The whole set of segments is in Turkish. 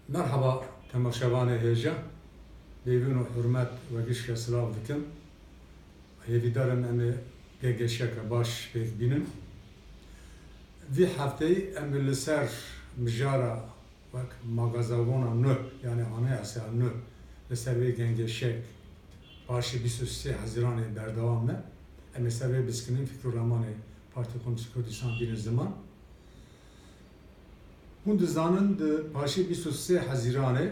Merhaba temaşavanê hêja, lêvîn û hurmet vegîşke silav dikim. Hêvîdarim em ê gêgeşeka baş pêk bînin. Vî hefteyê em li ser mijara wek magazabona nû yani anayasa nû li ser vê gengeşek başê 23 Haziranê berdewam me. Em ê ser vê biskinin Fikr û Ramanê Partî Komünîst Kurdistan bînin ziman. Hûn dizanin di paşê 23 Haziranê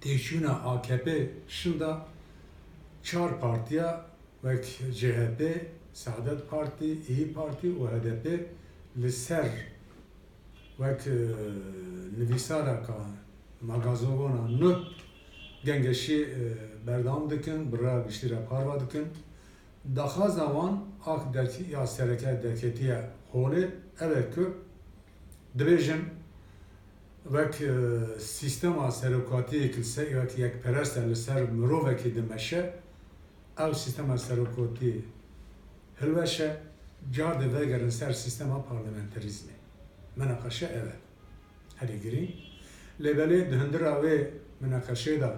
têçûna AKP şinda çar partiya wek CHP, Saadet Parti, İYİ Parti û HDP li ser wek nivîsareka magazabona nû gengeşî berdewam dikin, bi rêya giştî re parva dikin. Daxwaza wan ak derkî ya sereke derketiye holê ev e ku dibêjin wek sîstema serokatiyekî wek yekperest e li ser mirovekî dimeşe, ew sîstema serokatî hilweşe, car di vegerin ser sîstema parlamenterîzmê. Menaqeşe ev e. Herî girîng. Lêbelê di hindira wê menaqeşê de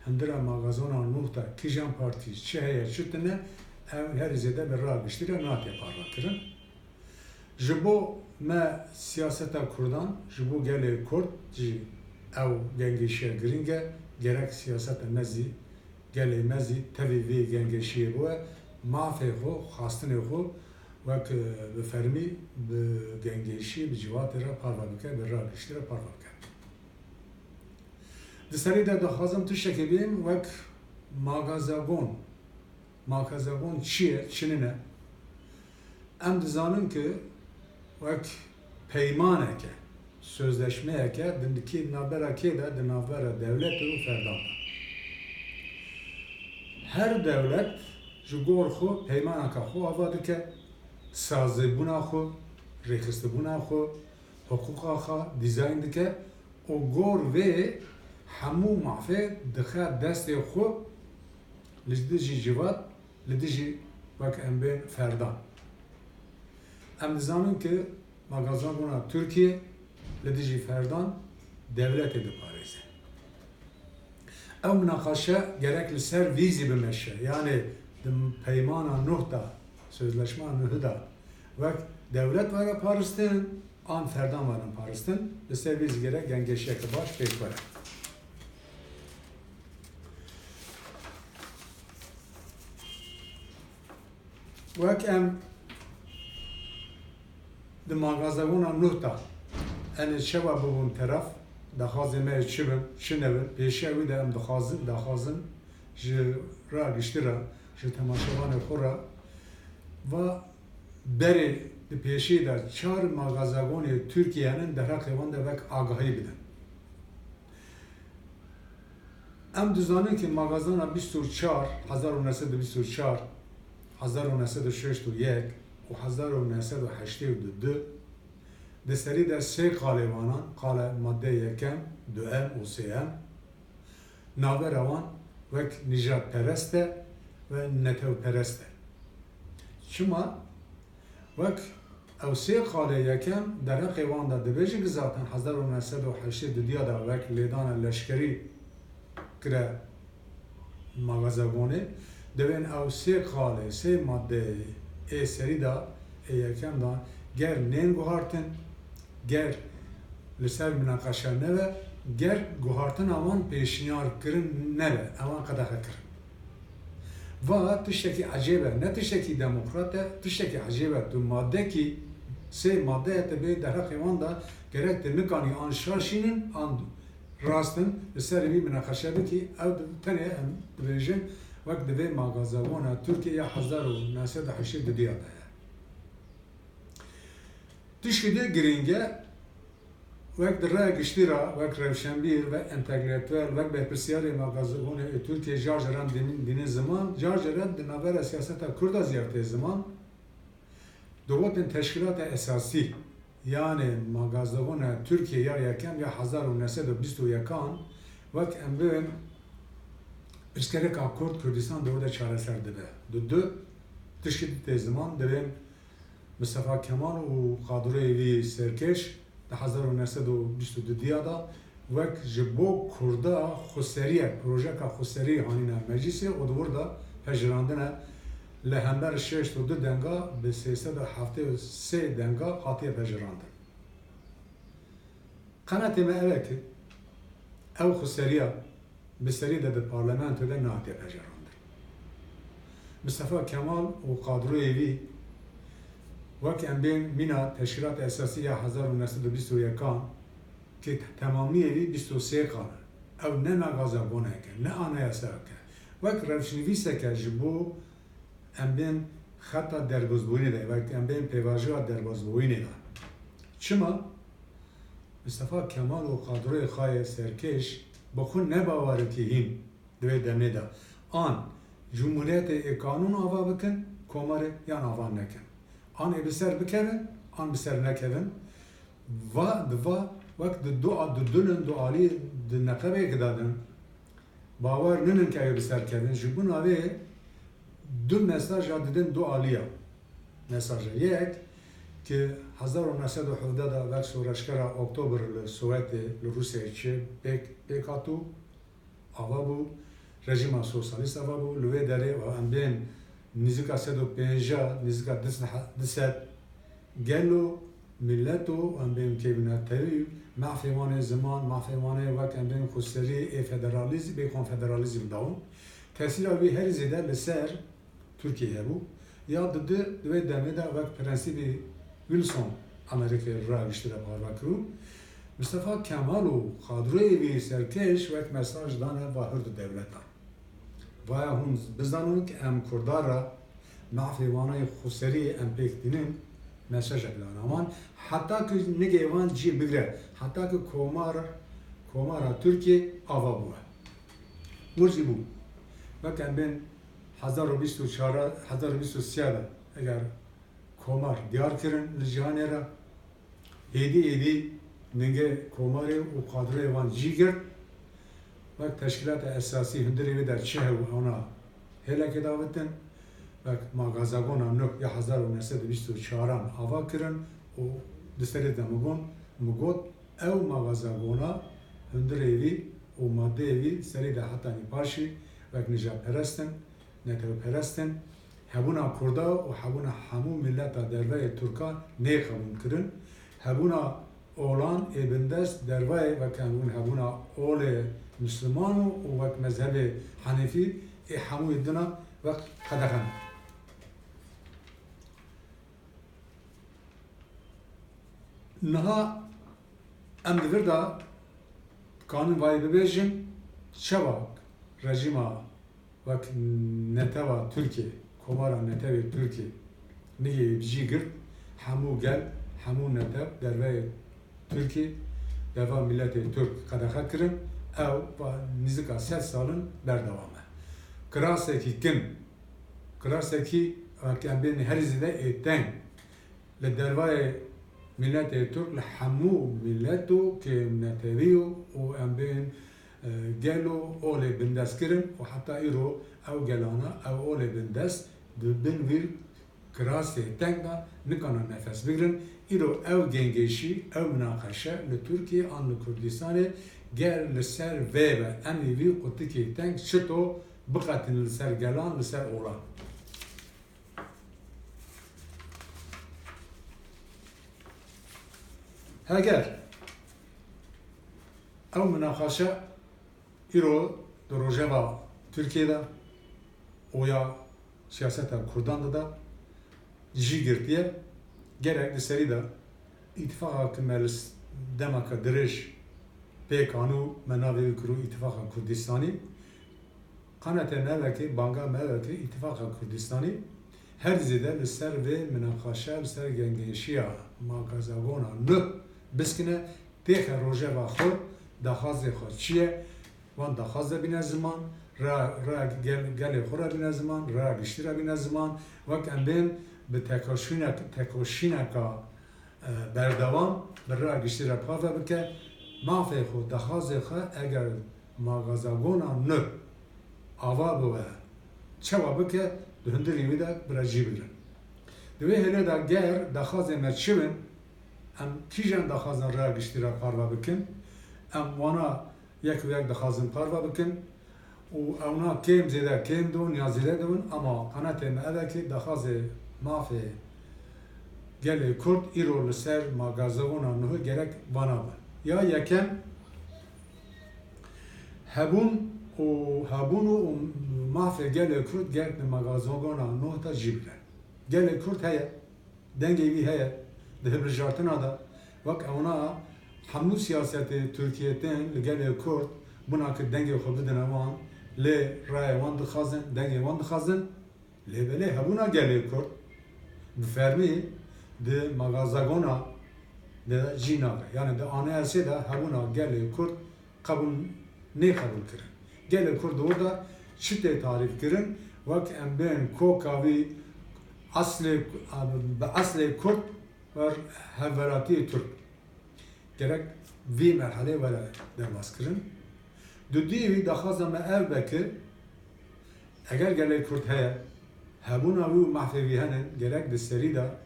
hindira magazona nû de kîjan partî çi heye çi tune, ew herî zêde bi rêya giştî re nate parvekirin. Ji bo me siyaseta Kurdan, ji bo gelê Kurd jî ew gengeşiya girîng e, gerek siyaseta me zî gelê me zî tevî vê gengeşiyê bûye, mafê xwe, xastinê xwe wek bi fermî bi gengeşî bi civatê re parve bike, bi rêya giştî re parve bike. Di serî de dixwazim tiştekê bînim wek magazagon. Magazagon çi ye, çinin e? Em dizanin ki wek peymaneke, sözleşmeyeke di navbera kê de di navbera devletê û ferdan de. Her devlet ji gor xwe peymaneka xwe ava dike, sazîbûna xwe, rêxistibûna xwe, hiqûqa xwe dîzayn dike û gor vê hemû mafê dixe destê xwe li dijî civat, li dijî wek em bên ferdan. Em dizanin ki magazabona Türkiye li dijî ferdan devletê diparêze. Ew münaqeşe gerek li ser vî zî bimeşe, yani di peymana nûh da, sözleşma nûhê da wek devlet vere parîstin, an ferdan verin parîstin, li ser vî zî gerek gengeşiyeke baş pêk vere. Wek em di magazabona nûh da em ê çawa bibûn teraf, daxwazê me çi bin, çi nebin, pêşiya wî de em daxwazin ji rêya giştî re, ji temaşevanê xwe re ve berê di pêşî de çar magazagonê Tirkiye'nin derheqê wan de wek agahî bidin. Em dizanin ki magazana 24 1924 1961 û 1982 di serî de sê qalê wanan, qala madde yekem, duem û sêyem, navbera wan wek nijadperest e ve netewperest e. Çima wek ew sê qalê yekem derheqê wan de dibêjin ki zaten 1982 diya da wek lêdana leşkerî kire magazagonê, divên ew sê qalê, sê maddeyê ê serî da ê yekem da ger nên guhartin, ger li ser münaqeşe nebe, ger guhartina wan pêşniyarkirin nebe, ewan qedexe kirin. Va tiştekî ecêb e, ne tiştekî demokrat e, tiştekî ecêb e, tu maddekî sê maddeye te bê derheqê wan da gerek di nikanî an şaşînin an rastin li ser vî münaqeşe bikî, ew tenê em dibêjin wek divê magazabona Tirkiye 1982 diya da ye. Tiştî de girîng e, wek di rêya giştî re, wek rewşenbîr ve entelektüel, wek berpirsiyarê magazabonê Tirkiye car caran dînin ziman, car caran di navbera siyaseta Kurda ziyartê ziman, di gotên teşkîlata esasî, yani magazabona Tirkiye ya yekem ya 1921 wek em bin pirsgirêka Kurd Kurdistan di de çareser dibe. Di du tiştî tê ziman divên Mustafa Kemal û Qadurê wî serkêş di 1922 da وک جبو کردا خسریه پروژه که خسری هانینا مجلسی و دوردا هجراندنه لهمبر 602 دنگا به 373 دنگا خاطیه هجراندن قناة ما اوه که او خسریه بسری ده پارلمان ده نهاتیه هجراندن مصطفى کمال و قادروی وی وک ام بین مینا تشکیلات اساسی 1921 که تمامی وی 23 قانون او نه مغازه بونه که نه آنایسه که وک روشنویسه که جبو ام بین خطا درگزبونی ده وک ام بین پیواجه درگزبونی ده چما مصطفى کمال و قادروی خواهی سرکش بخون نباوره که هین دوی دمه ده آن جمهوریت قانون آوا بکن کماره یا آوا نکن آن بسر بکن آن بسر نکن و دوا وقت دولن دوالی نقبه کدادن باور ننن که بسر کردن جبون آوه دو مساج دادن دوالیه مساج یک که 1917 وقت شورشکر اکتبر سوویت روسیه چه بکاتو آوا بو رژیم سوسیالیست آوا بو لوی داره و ام بین نزدیک 150 نزدیک 200 گلو ملتو ام بین کیبیناتری معفیمان زمان معفیمان وقت ام بین خسری فدرالیزم به کنفدرالیزم داون تاثیر آوی هر زیده لسر ترکیه بو یا دوی دمه دا وقت پرنسیبی ویلسون امریکا را اشتره باروا کرو مصطفى کمال و خادروی وی سرکش وقت مساج دانه و هر دو دولت و هم بزنون که ام کردارا معفیوانای خسری ام پیک دینن مساج بدن اما حتی که نگیوان جی بگره حتی که کمارا ترکیه آوا بوه ورزی بو وقت ام بین 1023 اگر کمار دیار کرن لجهانه را ایدی نگه کماری و قادره وان جی گرد وقت تشکیلات اساسی هندری و در چه و اونا هلا که داوتن وقت مغازگون هم یا 1924 آوا کرن و دستری دمگون مگود او مغازگونا هندری وی و ماده وی سری ده حتی نیپاشی وقت نجاب پرستن نتو پرستن هبونا کردا و هبونا همون ملت دروی ترکان نیخمون کرن هبونا اولان ابندست دروی و کنون هبونا اول مسلمان و وقت مذهب حنفی همو دنا وقت قدخن نها ام دوردا قانون وای ببیجن شواک رژیما وقت نتوا ترکیه کمارا نتوی ترکیه نگه بجی گرد همو گل همو نتب دروی ترکیه دوا ملت ترک قدخه کرن او با نزدیک 3 سالن بردوامه کراسه کی کن کراسه کی ام بین هر زده ایتن لدروی ملت ترک لحمو ملتو که نتویو و ام بین گلو اول بندست کرن و حتی ایرو او گلانا او اول بندست دبن ویر کراسه تنگا نکنن نفس بگیرن ایرو او گنگشی او مناقشه لترکیه آن لکردستانه گر لسر ویبه امی وی قطی که تنگ چطو بقتن لسر گلان لسر اولان اگر او مناقشه ایرو در روژه ترکیه دا و یا سیاست کردان دا جی گرتیه gerek لسری دا اتفاق کمالس دمک درش پیکانو مناوی کرو اتفاق کردستانی قناة ملکی بانگا ملکی اتفاق کردستانی هر زیده لسر و مناقشه لسر گنگشیا ماغازگونا نه بسکنه تیخ روژه و خود دخواست خود چیه وان دخواست بین زمان را گل خورا بین زمان را گشتی را بین زمان وقت ام بین به تکوشینه که بردوام بر را گشتی را پاوه بکه مافی خود دخواست خود اگر ماغازگونا نه آوا بوه چه و بکه دهنده ریوی دا برا جی بگرن دوی هلی دا گر دخواست مرچون ام کیجان دخواست را گشتی را پاوه بکن ام وانا یک و یک دخوازن پاروا بکن و اونا کم زیده کم دون یا زیده دون اما قنات ماده که دخواز مافی گل کرد ایرو لسر ماغازونا نه gerek وانا با یا یکم هبون و مافی گل کرد gerek ماغازونا نه تا جیبله گل کرد هیا دنگی بی هیا ده برجارتنا دا وقت اونا همو سیاست ترکیه تن لگل کرد بنا که دنگی خود بدن وان لی رای وان دخوازن دنگی وان دخوازن لی بله هبونا گل کرد بفرمی de magazagona de jinaga yani de anayasa da habuna gel Kürt kabul ne kabul kirin gel Kürt orada çite tarif kirin vak emben kokavi asli Kürt var havarati Türk gerek vi merhale vela dermas kirin düdüğü daha zaman evbeki eğer gel Kürt heye habuna bu mahfevi hanen gerek de serida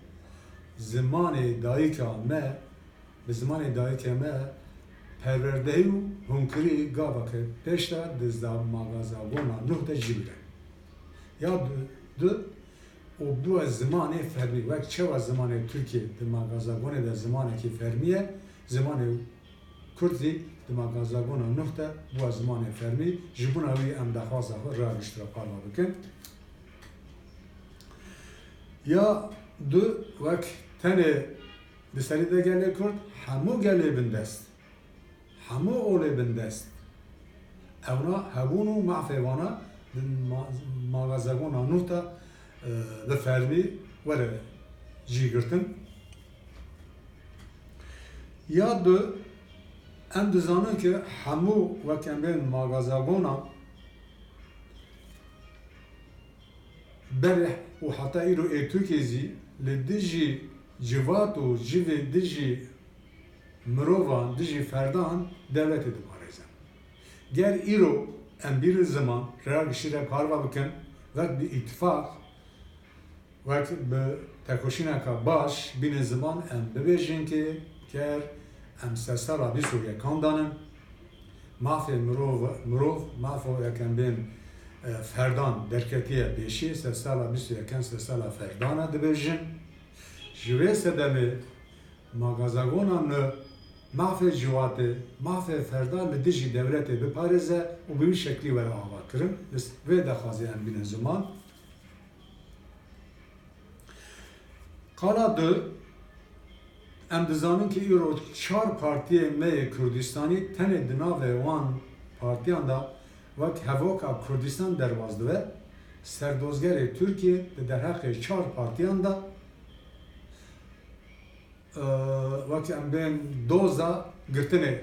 زمان دایکا ما به زمان دایکا ما پروردهی و هنکری گاوا که پیشتا دزدا مغازاگونا نه تا جیبره یا دو و دو زمان فرمی وقت چه و زمان ترکیه د مغازاگونه د زمان کی فرمیه زمان کردی د مغازاگونا نه تا و زمان فرمی جبونا وی ام دخوازه را اشتراک پارما بکن یا دو وقت تنه بسری ده گله کرد همو گله بندست همو اوله بندست اونا هبونو معفوانا مغازگونا نوتا بفرمی وره جی گرتن یا دو ام دزانه که همو وکم بین مغازگونا بره و حتی ایرو ایتو کیزی لدیجی جوات و جوی دیجی مروان دیجی فردان devlet itibarıyla. Ger İro en bir zaman reagişire karva bıkın ve bir ittifak ve bir tekoşina ka baş bin zaman en bebejin ki ker em sesara bir Suriye kandanın mafya mirov mafya yakan bin ferdan derketiye beşi sesala bir Suriye kan sesala ferdana debejin جوه سدمه مغازگونا نه محفل جواته محفل فردا لدیجی دولت بپارزه و به این شکلی وره آوا کرن و دخوازه ام بین زمان قالا دو ام دزانن که ایرو 4 پارتی می کردستانی تنه دناو وان پارتیان دا وقت هواکا کردستان دروازده سردوزگر ترکیه در حق 4 پارتیان دا وقتی ام بین دوزا گرتنه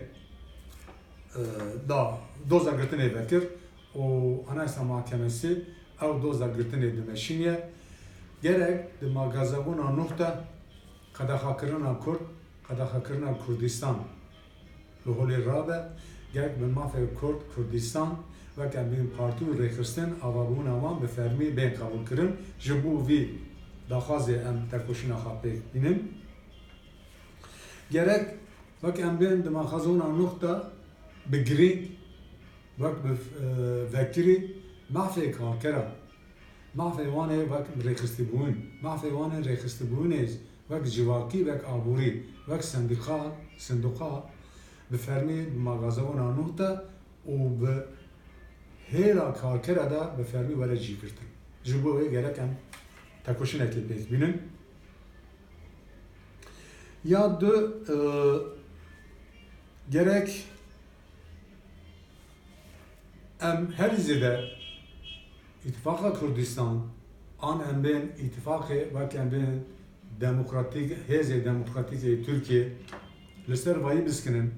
دوزا گرتنه بکر و anayasa mahkemesi او دوزا گرتنه دمشینیه gerek de magazagona nokta kadaha kırına Kürt kadaha kırına Kürdistan loholi rabe gerek ben mafya Kürt Kürdistan ve kendi parti rekhistin avabuna wan be fermi ben kabul kırın jibu vi dahaze em tekoşina xapek binin gerek vak em ben demahazona nokta begri vak vekiri mahfe kalkera mahfe wane vak rekhistibun mahfe wane rekhistibuniz vak civaki vak aburi vak senduqa befermi magazona nokta o be hera kalkera da befermi vale jikirtin jibo gerek em takoşina kepek binin ya da gerek her zede İttifaka Kürdistan an em ben ittifakı ve em ben demokratik heze demokratik Türkiye lister vayı biskinin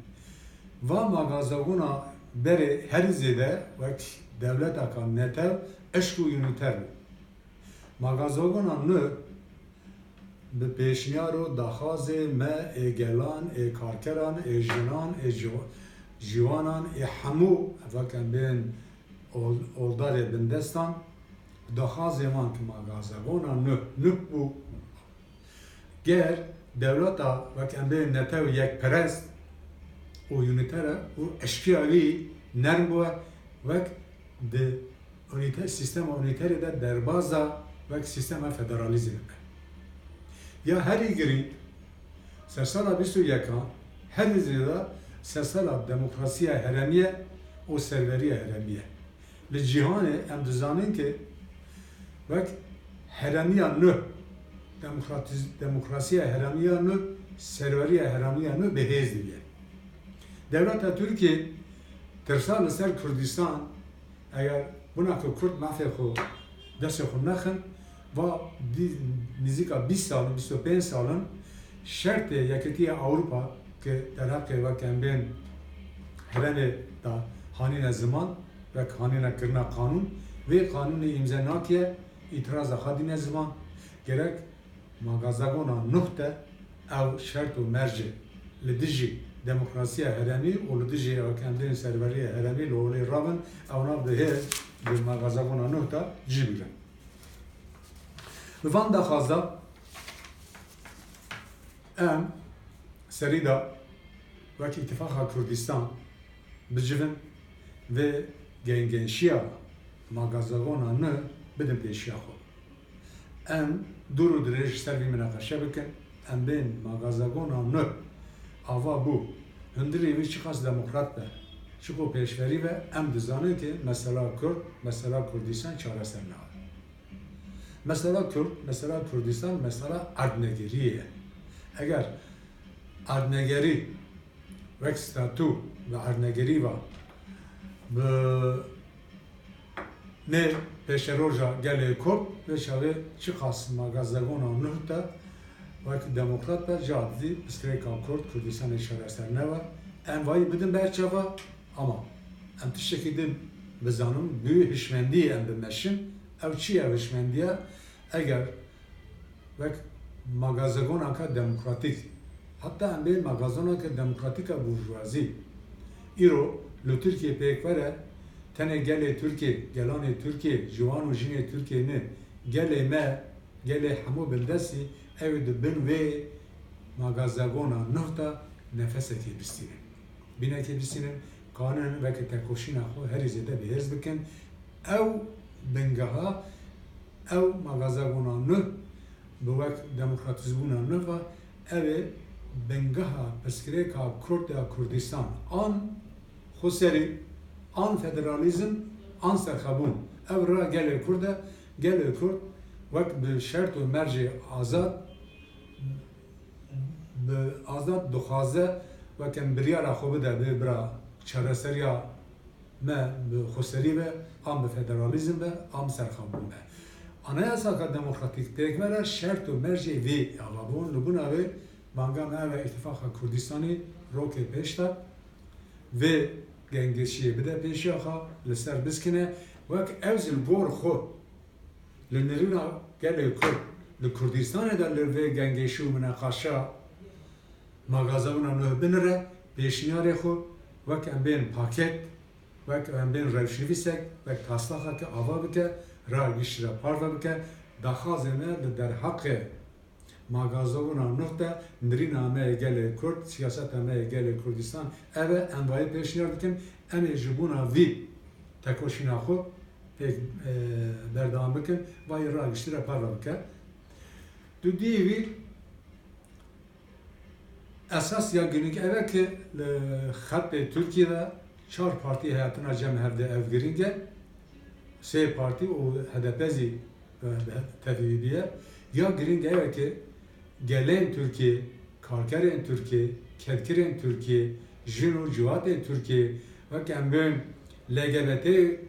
ve magazaguna beri her zede ve devlet akan neter eşku yöniter magazaguna ne به پیشنیار و دخواز ما گلان کارکران جنان جوانان همو وکن بین اولدار بندستان دخواز من که مغازگونا نه بو گر دولتا وکن بین نتو یک پرست o ünitera o eşkıyavi nerm bu ve de ünite sistem üniteri de derbaza ve sistema federalizm. Ya her ilgili sersala bir sürü yakan her izleda sersala demokrasiye heremiye o serveriye heremiye. Li cihane em dizanin ki ve heremiye nö demokrasiye heremiye nö serveriye heremiye nö behez diye. Devlet Türkiye tersal ser Kürdistan eğer buna ki Kürt mafya dest xwe nexin ve nizika 20 sal, 25 salın şertê Yekîtiya Avrupa ki derheqê weke bên herêmê da hanîne ziman ve hanîne kirina kanûn vê kanûnê îmza nakiye îtiraza xwe ziman gerek magazagona nuh de ew şert û mercê li dijî demokrasiya herêmî û li dijî wekendên serveriya herêmî li olê rabin ew nav dihê di magazagona nuh de cî bigrin. Li van daxwaza em serî da wekî İtîfaqa Kurdistan bicivin vê gengenşiya magazagona nuh bidin pêşiya xwe. Em dûr û dirêj ser vî münaqeşe bikin, em bên magazagona nuh ava bû hundirê wî çi qas demokrat be, çi ku pêşverî ve em dizanin ki mesela Kurd, mesela Kurdistan çareser nabe. Mesela Kürt, mesela Kurdistan, mesela erdnegeriye. Eğer erdnegeri ve statü ve erdnegeri var ne peşeroja gelê Kurd ve şavê çi qas magazagona nuh da ve demokrat be cadî pistrêka Kurd Kurdistanê çareser nebe. Em vayî bidin berçava ama em tiştekî din bizanin büyük hişmendiyê em bimeşin ew çi ye hişmendiye eğer ve magazagona demokratik hatta em bên magazagona demokratika burjuazî îro li Türkiye pêkvere tenê gelê Türkiye, gelanê Türkiye, ciwan û jinê Türkiye'ni gelê me, gelê hemû bildestî ew dibin vê magazagona nuh da nefesekê bistînin. Binekê bistînin, kanûn vekî tekoşîna xwe herî zêde bihêz bikin. Ew bingeha, ew magazagona nuh bi wek demokratîzbûna nuh ve ew ê bingeha pirsgirêka Kurd ya Kurdistan an xweserî, an federalizm, an serxebûn. Ew ra gelê Kurd e, gelê Kurd wek bi şert û mercê azad bi azad dixwaze wekem biryara xwe bide bê bira çareseriya me bi xweserî be, an bi federalizm be, an serxebûn be. Anayasaka demokratik pêkvere şert û mercê vê avabûn li bûna wê banga me ve İtîfaqa Kurdistanê rokê pêş da vê gengeşiyê bide pêşiya xwe li ser biskine wek ew ji gor xwe li nirîna gelê Kurd li Kurdistanê de li vê gengeşî û münaqeşa magazagona nuh binire pêşniyarê xwe wek em bên paket wek em bên rewşnivîsek wek taslaxeke ava bike ra giştire parve bike daxwazê me li derheqê magazagona nuh de nirîna me gelê Kurd, siyaseta me gelê Kurdistan ev e em vayî pêşniyar dikin em ê ji bûna vî tekoşîna xwe pêk berdewam bikin vayî ra giştire parve bike. Tu dîyê wî esas ya günlük ev ki li xetê Türkiye'de 4 partî hayatina cem hevde ev giringe 3 partî û HDP zî tevhîdiye ya giringe ev ki gelên Türkiye, karkerên Türkiye, kedkirên Türkiye, jin û ciwatên Türkiye wek em bên LGBT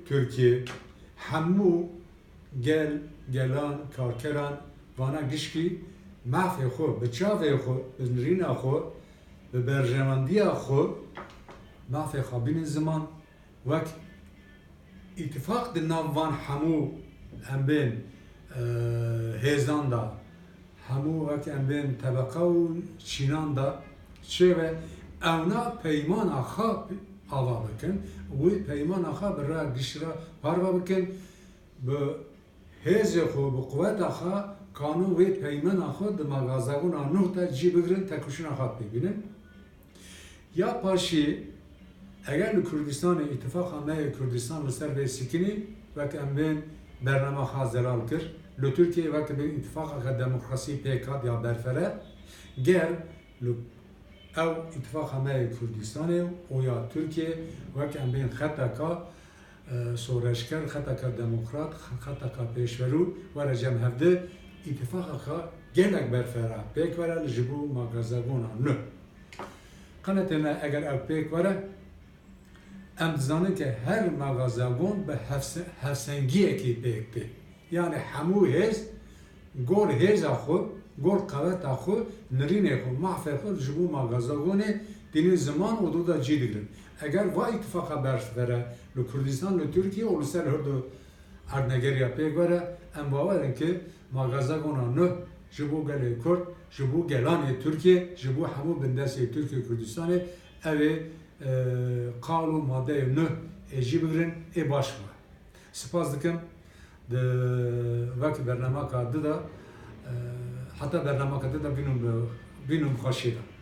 Türkiye hemû gelan karkeran vana gişkî mafê xwe bi çavê xwe bi nirîna xwe bi berjemandiya xwe mafê xwe bînin ziman wek îtîfaq di nav van hemû em bên hêzan da hemû wek em bên tebeqa û çînan da çêve ewna peymana xwe ava bikin wê peymana xwe bi ra giştira parve bikin bi hêzê xwe bi quweta xwe kanûn wê peymana xwe di magazagona nuh de cî bigirin tekoşîna xwe bibînin. Ya paşi eğer Kürdistan'ı ittifaka me Kürdistan ser ve sikini ve emben bername hazır kir li Türkiye ve bir ittifaka demokrasi pekat ya berfere gel ev ittifaka me Kürdistan'ı o ya Türkiye ve emben xetaka سورشکر خطا که دموکرات خطا که پیشورو و رجم هفته اتفاق که گلک برفره پیک وره لجبو مغازگونا نه قناتنا اگر او پیک وره امزانه که هر مغازگون به هفسنگیه که پیکتی یعنی همو هز گور هز خود گور قوت خود نرینه خود معفه خود جبو مغازگونه دین زمان و دو دا جی دیگرن اگر و اتفاق برفره لکردستان لترکیه و لسر هر دو اردنگریا پیک وره ام باورن که مغازگونا نه جبو گله کرد جبو گلان ترکیه جبو همو بندست ترکیه کردستان اوه قالو ماده نه اجی بگرن ای باش با سپاس دکم ده وقت برنامه که ده حتی برنامه که ده بینم خوشیده